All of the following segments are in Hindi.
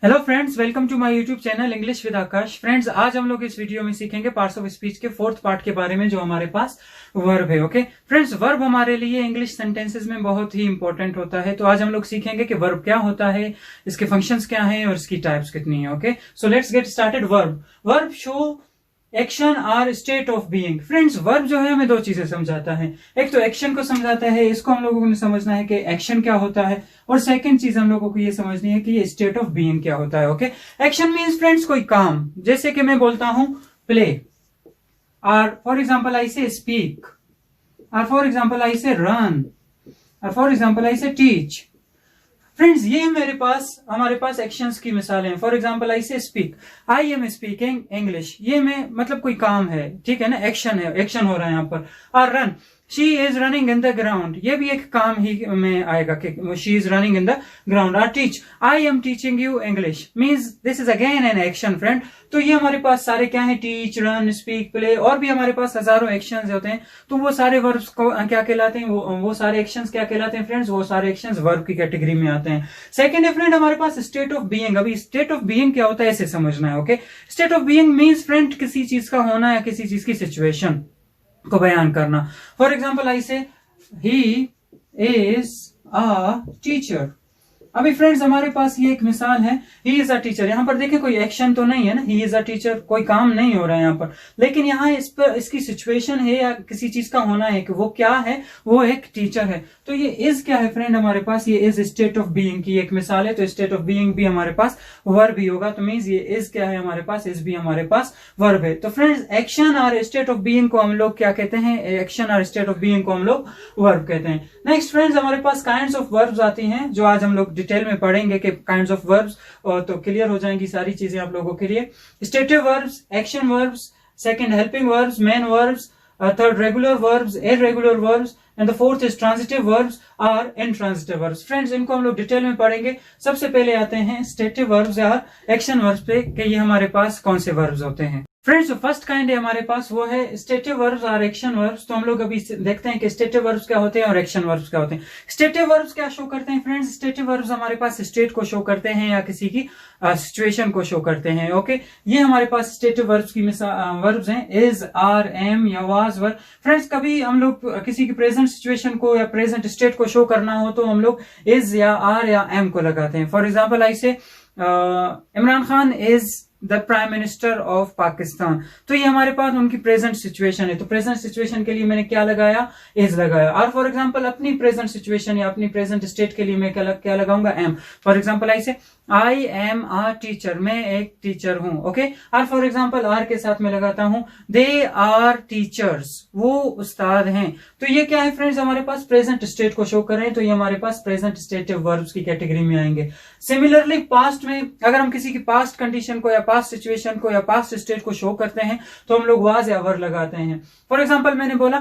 Hello friends, welcome to my YouTube channel English with Akash. Friends, आज हम लोग इस वीडियो में सीखेंगे पार्ट्स ऑफ स्पीच के फोर्थ पार्ट के बारे में, जो हमारे पास वर्ब है। ओके फ्रेंड्स, वर्ब हमारे लिए इंग्लिश सेंटेंसेस में बहुत ही इंपॉर्टेंट होता है। तो आज हम लोग सीखेंगे कि वर्ब क्या होता है, इसके फंक्शंस क्या हैं और इसकी टाइप्स कितनी है। Okay, so let's get started. Verb show action or state of being. Friends, verb जो है हमें दो चीजें समझाता है। एक तो एक्शन को समझाता है, इसको हम लोगों को समझना है कि एक्शन क्या होता है, और सेकंड चीज हम लोगों को ये समझनी है कि ये स्टेट ऑफ बीइंग क्या होता है। ओके, एक्शन मींस फ्रेंड्स कोई काम, जैसे कि मैं बोलता हूं प्ले, और फॉर एग्जांपल आई से स्पीक, और फॉर एग्जांपल आई से रन, और फॉर एग्जांपल आई से टीच। फ्रेंड्स, ये हमारे पास एक्शंस की मिसालें हैं। फॉर एग्जांपल आई से speak, I am speaking English, ये में मतलब कोई काम है, ठीक है ना, एक्शन है, एक्शन हो रहा है यहाँ पर। और run, she is running in the ground, ये भी एक काम ही में आएगा कि she is running in the ground. और teach, I am teaching you English, means this is again an action friend. तो ये हमारे पास सारे क्या है, टीच, रन, स्पीक, प्ले, और भी हमारे पास हजारों एक्शंस होते हैं। तो वो सारे वर्ब्स को क्या कहलाते हैं, वो सारे एक्शंस क्या कहलाते हैं फ्रेंड्स, वो सारे एक्शंस वर्ब की कैटेगरी में आते हैं। सेकंड है फ्रेंड हमारे पास स्टेट ऑफ बीइंग। अभी स्टेट ऑफ बीइंग क्या होता है इसे समझना है। Okay, state of being means friend किसी चीज का होना या किसी चीज की सिचुएशन को बयान करना। फॉर एग्जाम्पल आई से ही इज अ टीचर। अभी फ्रेंड्स हमारे पास ये एक मिसाल है, ही इज अ टीचर। यहाँ पर देखें कोई एक्शन तो नहीं है ना, ही इज अ टीचर, कोई काम नहीं हो रहा है यहाँ पर, लेकिन यहाँ इस पर इसकी सिचुएशन है या किसी चीज का होना है कि वो क्या है, वो एक टीचर है। तो ये इज क्या है फ्रेंड हमारे पास, ये इज स्टेट ऑफ बीइंग की एक मिसाल है। तो स्टेट ऑफ बीइंग भी हमारे पास वर्ब ही होगा। तो मीन्स ये इज क्या है हमारे पास, इज भी हमारे पास वर्ब है। तो फ्रेंड्स, एक्शन और स्टेट ऑफ बीइंग को हम लोग क्या कहते हैं, एक्शन और स्टेट ऑफ बीइंग को हम लोग वर्ब कहते हैं। नेक्स्ट फ्रेंड्स, हमारे पास काइंड्स ऑफ वर्ब्स आती हैं, जो आज हम लोग डिटेल में पढ़ेंगे कि काइंड्स ऑफ वर्ब्स, तो क्लियर हो जाएंगी सारी चीजें आप लोगों के लिए। Stative verbs, action verbs, second helping verbs, main verbs, third regular verbs, irregular verbs, and the fourth is transitive verbs और इनट्रांजिटिव वर्ब्स। फ्रेंड्स, इनको हम लोग डिटेल में पढ़ेंगे। सबसे पहले आते हैं स्टेटिव वर्ब्स या एक्शन वर्ब्स पे कि ये हमारे पास कौन से वर्ब्स होते हैं। फ्रेंड्स, जो फर्स्ट काइंड है हमारे पास वो है स्टेटिव वर्ब्स और एक्शन वर्ब्स। तो हम लोग अभी देखते हैं कि स्टेटिव वर्ब्स क्या होते हैं और एक्शन वर्ब्स क्या होते हैं। स्टेटिव वर्ब्स क्या शो करते हैं फ्रेंड्स, स्टेटिव वर्ब्स हमारे पास स्टेट को शो करते हैं या किसी की सिचुएशन को शो करते हैं। ओके, ये हमारे पास स्टेटिव वर्ब्स की वर्ब्स हैं, इज, आर, एम या वाज, वर। फ्रेंड्स, कभी हम लोग किसी की प्रेजेंट सिचुएशन को या प्रेजेंट स्टेट को शो करना हो तो हम लोग इज या आर या एम को लगाते हैं। फॉर एग्जाम्पल आई से Imran Khan is the prime minister of Pakistan. तो ये हमारे पास उनकी प्रेजेंट सिचुएशन है, तो प्रेजेंट सिचुएशन के लिए मैंने क्या लगाया, इज लगाया। और फॉर एग्जांपल अपनी प्रेजेंट सिचुएशन या अपनी प्रेजेंट स्टेट के लिए मैं क्या लगाऊंगा, एम। फॉर एग्जांपल आई से आई एम अ टीचर, मैं एक टीचर हूं। ओके, और फॉर एग्जांपल आर के साथ मैं लगाता हूं दे आर टीचर्स, वो उस्ताद हैं। तो ये क्या है फ्रेंड्स, हमारे पास प्रेजेंट स्टेट को शो कर रहे हैं, तो ये हमारे पास प्रेजेंट स्टेटिव वर्ब्स की कैटेगरी में आएंगे। सिमिलरली पास्ट में अगर हम किसी की पास्ट कंडीशन को या पास्ट सिचुएशन को या पास्ट स्टेट को शो करते हैं तो हम लोग वाज या वर लगाते हैं। फॉर एग्जांपल मैंने बोला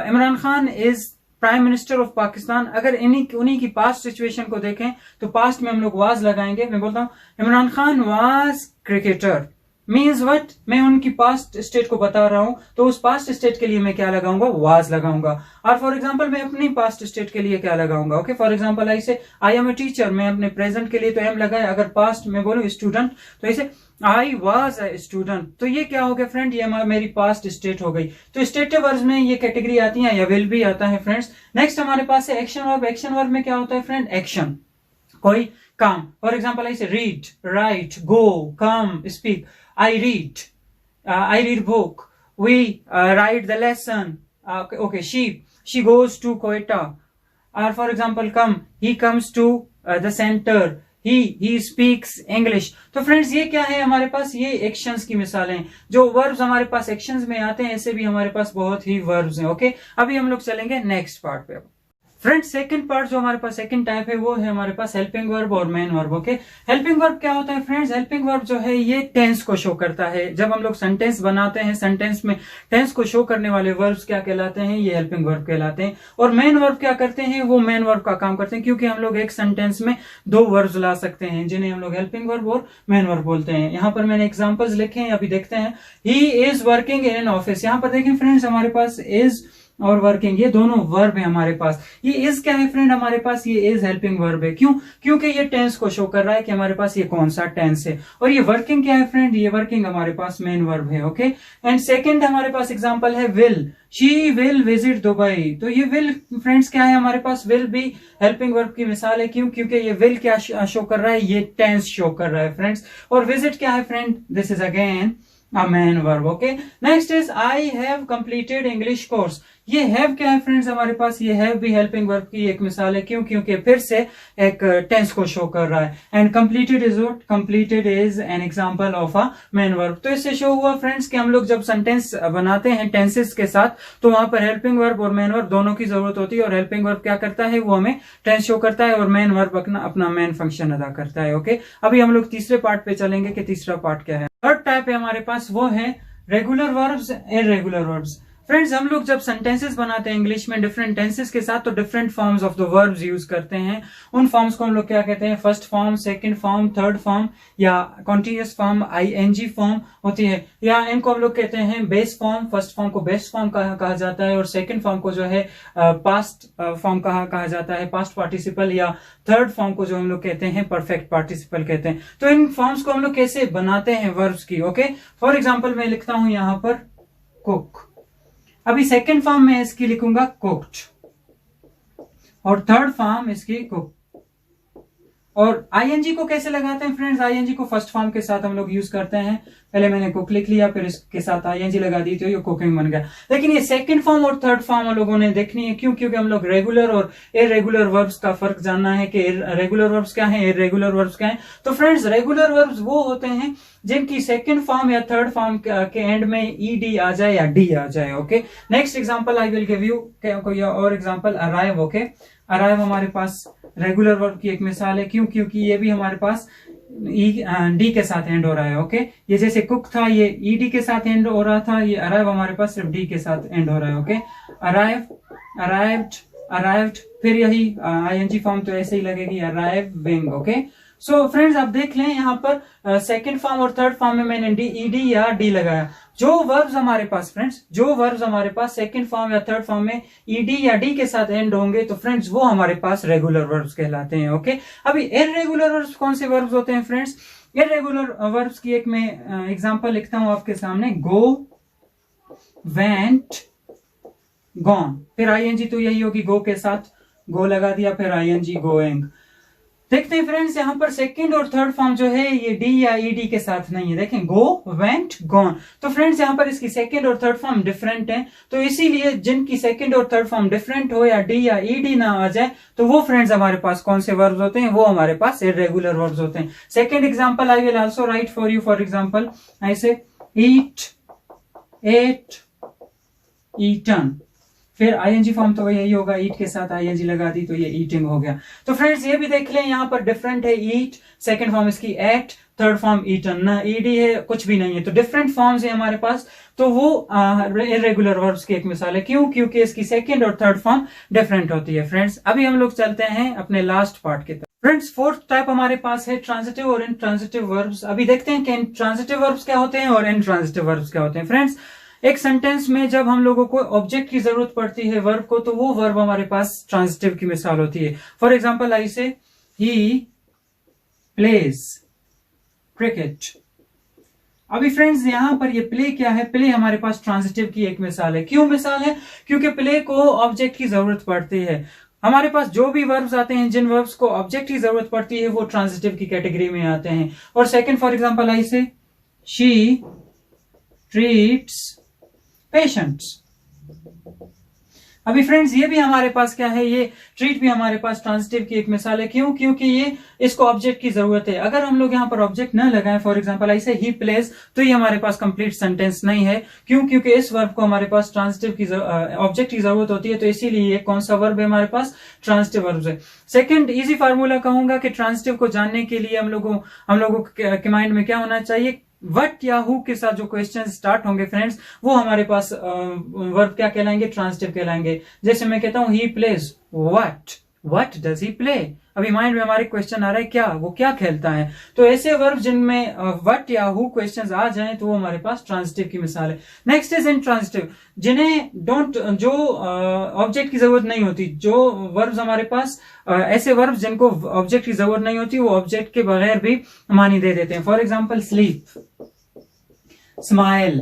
Imran Khan is prime minister of Pakistan. अगर उन्हीं की पास्ट सिचुएशन को देखें तो पास्ट में हम लोग वाज लगाएंगे। मैं बोलता हूं Imran Khan was cricketer, means what, मैं उनकी पास्ट स्टेट को बता रहा हूं, तो उस पास्ट स्टेट के लिए मैं क्या लगाऊंगा, वाज लगाऊंगा। और फॉर एग्जांपल मैं अपनी पास्ट स्टेट के लिए क्या लगाऊंगा, ओके, फॉर एग्जांपल आई से आई एम ए टीचर, मैं अपने प्रेजेंट के लिए तो एम लगाया। अगर पास्ट में बोलूं स्टूडेंट तो ऐसे आई वॉज अ स्टूडेंट। तो ये क्या हो गया फ्रेंड, ये मेरी पास्ट स्टेट हो गई। तो स्टेटिव वर्ब्स में ये कैटेगरी आती है या विल भी आता है फ्रेंड्स। नेक्स्ट हमारे पास है एक्शन वर्ब। एक्शन वर्ब में क्या होता है फ्रेंड, एक्शन, कोई काम। फॉर एग्जांपल आई से read, right, go, come, speak. I read book. We write the lesson. Okay, she goes to Quetta. Or for example, come, he comes to the center. He speaks English. तो फ्रेंड्स, ये क्या है हमारे पास, ये एक्शंस की मिसालें। जो वर्ब्स हमारे पास एक्शंस में आते हैं, ऐसे भी हमारे पास बहुत ही वर्ब्स हैं। ओके, अभी हम लोग चलेंगे नेक्स्ट पार्ट पे। फ्रेंड्स, सेकंड पार्ट जो हमारे पास सेकंड टाइप है वो है हमारे पास हेल्पिंग वर्ब और main verb. Okay, helping verb क्या होता है फ्रेंड्स, हेल्पिंग वर्ब जो है ये टेंस को शो करता है। जब हम लोग सेंटेंस बनाते हैं, सेंटेंस में टेंस को शो करने वाले वर्ब्स क्या कहलाते हैं, ये हेल्पिंग वर्ब कहलाते हैं। और मेन वर्ब क्या करते हैं, वो मेन वर्ब का काम करते हैं, क्योंकि हम लोग एक सेंटेंस में दो वर्ब्स ला सकते हैं जिन्हें हम लोग हेल्पिंग वर्ब और मेन वर्ब बोलते हैं। यहाँ पर मैंने एग्जाम्पल्स लिखे हैं, अभी देखते हैं। He is working in an office. यहाँ पर देखें फ्रेंड्स, हमारे पास इज और वर्किंग, ये दोनों वर्ब है हमारे पास। ये इज क्या है फ्रेंड हमारे पास, ये इज हेल्पिंग वर्ब है। क्यों? क्योंकि ये टेंस को शो कर रहा है कि हमारे पास ये कौन सा टेंस है। और ये वर्किंग क्या है फ्रेंड, ये वर्किंग हमारे पास मेन वर्ब है। ओके, एंड सेकंड हमारे पास एग्जांपल है will, she will visit Dubai. तो ये विल फ्रेंड्स क्या है हमारे पास, विल भी हेल्पिंग वर्ब की मिसाल है। क्यों? क्योंकि ये विल क्या शो कर रहा है, ये टेंस शो कर रहा है फ्रेंड्स। और विजिट क्या है friend, this is again a main verb. Okay, next is I have completed English course. ये have क्या है फ्रेंड्स हमारे पास, ये have भी हेल्पिंग वर्ब की एक मिसाल है। क्यों? क्योंकि फिर से एक टेंस को शो कर रहा है। And completed is what, completed is an example of a main verb. तो इससे शो हुआ फ्रेंड्स कि हम लोग जब सेंटेंस बनाते हैं टेंसेस के साथ तो वहां पर हेल्पिंग वर्ब और मेन वर्ब दोनों की जरूरत होती है। और हेल्पिंग वर्ब क्या करता है, वो हमें टेंस शो करता है और मेन वर्ब अपना मेन फंक्शन अदा करता है। ओके, अभी हम लोग तीसरे पार्ट पे चलेंगे कि तीसरा पार्ट क्या है। थर्ड टाइप है हमारे पास, वो है regular verbs, irregular verbs. Friends हम लोग जब सेंटेंसेस बनाते हैं इंग्लिश में डिफरेंट टेंसेस के साथ तो different forms of the verbs use करते हैं। उन फॉर्म्स को हम लोग क्या कहते हैं, first form, second form, third form, या कॉन्टिन्यूअस फॉर्म आईएनजी फॉर्म होती है, या इनको हम लोग कहते हैं बेस फॉर्म। फर्स्ट फॉर्म को बेस फॉर्म कहा जाता है और सेकंड फॉर्म को जो है पास्ट फॉर्म कहा जाता है, पास्ट पार्टिसिपल, या थर्ड फॉर्म को जो हम लोग कहते हैं परफेक्ट पार्टिसिपल कहते हैं। तो इन फॉर्म्स को हम लोग कैसे बनाते हैं वर्ब्स की। ओके, फॉर एग्जाम्पल मैं लिखता हूं यहां पर कुक, अभी सेकेंड फॉर्म में इसकी लिखूंगा कुक्ड, और थर्ड फॉर्म इसकी कुक। और आईएनजी को कैसे लगाते हैं फ्रेंड्स, आईएनजी को फर्स्ट फॉर्म के साथ हम लोग यूज करते हैं। पहले मैंने कुक लिख लिया, फिर इसके साथ आईएनजी लगा दी तो ये कुकिंग बन गया। लेकिन ये सेकंड फॉर्म और थर्ड फॉर्म हम लोगों ने देखनी है। क्यों? क्योंकि हम लोग रेगुलर और इररेगुलर वर्ब्स का फर्क जानना है कि रेगुलर वर्ब्स क्या है, इररेगुलर वर्ब्स क्या है। तो फ्रेंड्स रेगुलर वर्ब्स वो होते हैं जिनकी सेकंड फॉर्म या थर्ड फॉर्म के एंड में ईडी आ जाए या डी आ जाए। Okay, next example I will give you कोई और एग्जांपल, अराइव। ओके, अराइव हमारे पास रेगुलर वर्ब की एक मिसाल है। क्यों? क्योंकि ये भी हमारे पास डी के साथ एंड हो रहा है। ओके, ये जैसे कुक था ये ईडी के साथ एंड हो रहा था, ये अराइव हमारे पास सिर्फ डी के साथ एंड हो रहा है। ओके, अराइव, अराइव्ड, अराइव्ड, फिर यही आईएनजी फॉर्म तो ऐसे ही लगेगी, अराइविंग। ओके, सो फ्रेंड्स आप देख लें यहाँ पर सेकंड फॉर्म और थर्ड फॉर्म में मैंने ईडी या डी लगाया। जो वर्ब्स हमारे पास फ्रेंड्स, जो वर्ब्स हमारे पास सेकंड फॉर्म या थर्ड फॉर्म में ईडी या डी के साथ एंड होंगे तो फ्रेंड्स वो हमारे पास रेगुलर वर्ब्स कहलाते हैं। ओके, अभी इररेगुलर वर्ब्स कौन से वर्ब्स होते हैं फ्रेंड्स, इररेगुलर वर्ब्स की एक मैं एग्जांपल लिखता हूं आपके सामने, गो, वेंट, गॉन, फिर आईएनजी तो यही होगी, गो के साथ गो लगा दिया, फिर आईएनजी गोइंग। देखते हैं फ्रेंड्स यहाँ पर सेकंड और थर्ड फॉर्म जो है ये डी या ईडी के साथ नहीं है। देखें, गो, वेंट, गॉन। तो फ्रेंड्स यहाँ पर इसकी सेकंड और थर्ड फॉर्म डिफरेंट है, तो इसीलिए जिनकी सेकंड और थर्ड फॉर्म डिफरेंट हो या डी या ईडी ना आ जाए तो वो फ्रेंड्स हमारे पास कौन से वर्ब्स होते हैं, वो हमारे पास इररेगुलर वर्ब्स होते हैं। Second example I will also right for you. For example ऐसे ईट, एट, ईटन, फिर आईएनजी फॉर्म तो यही होगा, ईट के साथ आईएनजी लगा दी तो ये ईटिंग हो गया। तो फ्रेंड्स ये भी देख लें यहाँ पर डिफरेंट है, ईट, सेकंड फॉर्म इसकी एट, थर्ड फॉर्म ईटन, ना ईडी है कुछ भी नहीं है, तो डिफरेंट फॉर्म्स है हमारे पास। तो वो इररेगुलर वर्ब्स की एक मिसाल है। क्यों? क्योंकि इसकी सेकंड और थर्ड फॉर्म डिफरेंट होती है। फ्रेंड्स अभी हम लोग चलते हैं अपने लास्ट पार्ट की तरफ। फ्रेंड्स फोर्थ टाइप हमारे पास है ट्रांजिटिव और इनट्रांजिटिव वर्ब्स। अभी देखते हैं कि ट्रांजिटिव वर्ब्स क्या होते हैं और इनट्रांजिटिव वर्ब्स क्या होते हैं। फ्रेंड्स एक सेंटेंस में जब हम लोगों को ऑब्जेक्ट की जरूरत पड़ती है वर्ब को, तो वो वर्ब हमारे पास ट्रांजिटिव की मिसाल होती है। फॉर एग्जांपल आई से ही प्लेज क्रिकेट। अभी फ्रेंड्स यहां पर ये प्ले क्या है, प्ले हमारे पास ट्रांजिटिव की एक मिसाल है। क्यों मिसाल है? क्योंकि प्ले को ऑब्जेक्ट की जरूरत पड़ती है। हमारे पास जो भी वर्ब्स आते हैं, जिन वर्ब्स को ऑब्जेक्ट की जरूरत पड़ती है वो ट्रांजिटिव की कैटेगरी में आते हैं। और सेकंड फॉर एग्जांपल आई से शी ट्रीट्स पेशेंट्स। अभी फ्रेंड्स ये भी हमारे पास क्या है, ये ट्रीट भी हमारे पास ट्रांजिटिव की एक मिसाल है। क्यों? क्योंकि ये इसको ऑब्जेक्ट की जरूरत है। अगर हम लोग यहाँ पर ऑब्जेक्ट न लगाएं, फॉर एग्जांपल ऐसे ही प्लेस, तो ये हमारे पास कंप्लीट सेंटेंस नहीं है। क्यों? क्योंकि इस वर्ब को हमारे पास ट्रांजिटिव की ऑब्जेक्ट की जरूरत होती है, तो इसीलिए कौन सा वर्ब है हमारे पास, ट्रांजिटिव वर्ब है। सेकंड इजी फार्मूला कहूंगा कि ट्रांजिटिव को जानने के लिए हम लोगों के माइंड में क्या होना चाहिए, वट या हु के साथ जो क्वेश्चन स्टार्ट होंगे फ्रेंड्स, वो हमारे पास वर्ब क्या कहलाएंगे, ट्रांजिटिव कहलाएंगे। जैसे मैं कहता हूं he plays what, what does he play. अभी माइंड में हमारे क्वेश्चन आ रहा है क्या, वो क्या खेलता है। तो ऐसे वर्ब जिनमें व्हाट या हु क्वेश्चंस आ जाएं तो वो हमारे पास ट्रांजिटिव की मिसाल है। नेक्स्ट इज इंट्रांजिटिव, जिन्हें जो ऑब्जेक्ट की जरूरत नहीं होती, जो वर्ब्स हमारे पास ऐसे वर्ब जिनको ऑब्जेक्ट की जरूरत नहीं होती, वो ऑब्जेक्ट के बगैर भी मानी दे देते हैं। For example sleep, smile,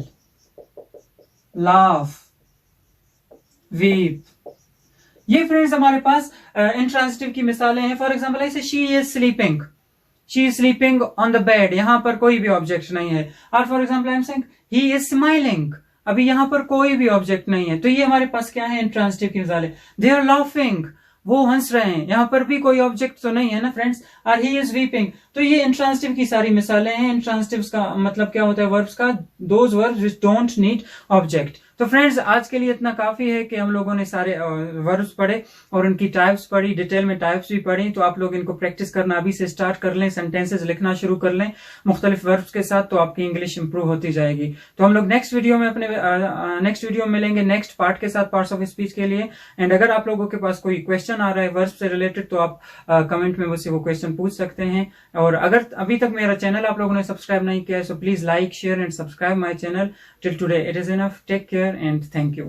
laugh, weep, ये फ्रेंड्स हमारे पास इंट्रांजिटिव की मिसालें हैं। फॉर एग्जाम्पल ऐसे she is sleeping on the bed, यहां पर कोई भी ऑब्जेक्ट नहीं है। और for example I am saying he is smiling, अभी यहां पर कोई भी ऑब्जेक्ट नहीं है, तो ये हमारे पास क्या है, इंट्रांजिटिव की मिसालें। दे आर लाफिंग, वो हंस रहे हैं, यहां पर भी कोई ऑब्जेक्ट तो नहीं है ना फ्रेंड्स। और ही इज वीपिंग, तो ये इंट्रांजिटिव की सारी मिसालें हैं। इंट्रांजिटिव का मतलब क्या होता है, वर्ब्स का, those verbs which don't need object. तो फ्रेंड्स आज के लिए इतना काफी है कि हम लोगों ने सारे वर्ब्स पढ़े और उनकी टाइप्स पढ़ी, डिटेल में टाइप्स भी पढ़ी। तो आप लोग इनको प्रैक्टिस करना अभी से स्टार्ट कर लें, सेंटेंसेस लिखना शुरू कर लें मुख्तलिफ वर्ब्स के साथ, तो आपकी इंग्लिश इंप्रूव होती जाएगी। तो हम लोग नेक्स्ट वीडियो में मिलेंगे नेक्स्ट पार्ट के साथ, पार्ट्स ऑफ स्पीच के लिए। एंड अगर आप लोगों के पास कोई क्वेश्चन आ रहा है वर्ब से रिलेटेड, तो आप कमेंट में मुझसे वो क्वेश्चन पूछ सकते हैं। और अगर अभी तक मेरा चैनल आप लोगों ने सब्सक्राइब नहीं किया है, so please like, share and subscribe my channel. Till today it is enough, take care and thank you.